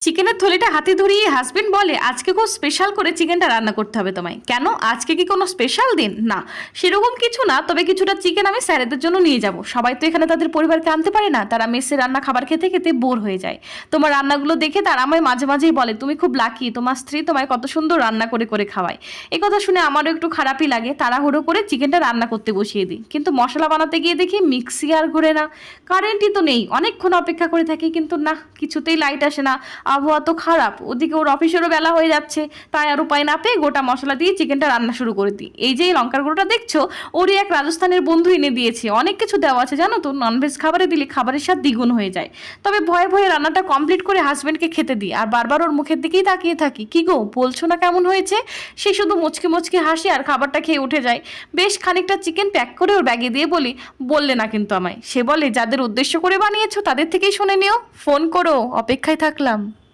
চিকেনের থলিটা হাতে ধরিয়ে হাজবেন্ড বলে আজকে খুব স্পেশাল করে চিকেনটা রান্না করতে হবে তোমায়। কেন, আজকে কি কোনো স্পেশাল দিন? না, সেরকম কিছু না, তবে কিছুটা চিকেন আমি স্যারেদের জন্য নিয়ে যাব। সবাই তো এখানে তাদের পরিবারকে আনতে পারে না, তারা মেসে রান্না খাবার খেতে খেতে বোর হয়ে যায়। তোমার রান্নাগুলো দেখে তারা আমায় মাঝে মাঝেই বলে তুমি খুব লাকি, তোমার স্ত্রী তোমায় কত সুন্দর রান্না করে করে খাওয়ায়। এই কথা শুনে আমারও একটু খারাপই লাগে। তাড়াহুড়ো করে চিকেনটা রান্না করতে বসিয়ে দিই, কিন্তু মশলা বানাতে গিয়ে দেখি মিক্সি আর ঘোরে না। কারেন্টই তো নেই, অনেকক্ষণ অপেক্ষা করে থাকি, কিন্তু না, কিছুতেই লাইট আসে না। আবহাওয়া তো খারাপ, ওদিকে ওর অফিসেরও বেলা হয়ে যাচ্ছে। তাই আর উপায় না পেয়ে গোটা মশলা দিয়ে চিকেনটা রান্না শুরু করে দিই। এই যে এই লঙ্কার গুঁড়োটা দেখছো, ওরই এক রাজস্থানের বন্ধু এনে দিয়েছে। অনেক কিছু দেওয়া আছে জানো তো, ননভেজ খাবারে দিলে খাবারের স্বাদ দ্বিগুণ হয়ে যায়। তবে ভয়ে ভয়ে রান্নাটা কমপ্লিট করে হাজবেন্ডকে খেতে দিই, আর বারবার ওর মুখের দিকেই তাকিয়ে থাকি। কি গো, বলছো না কেমন হয়েছে? সে শুধু মুচকি মুচকি হাসি আর খাবারটা খেয়ে উঠে যায়। বেশ খানিকটা চিকেন প্যাক করে ওর ব্যাগে দিয়ে বলি, বললে না কিন্তু আমায়। সে বলে যাদের উদ্দেশ্য করে বানিয়েছো তাদের থেকেই শুনে নিও, ফোন করো, অপেক্ষায় থাকলাম।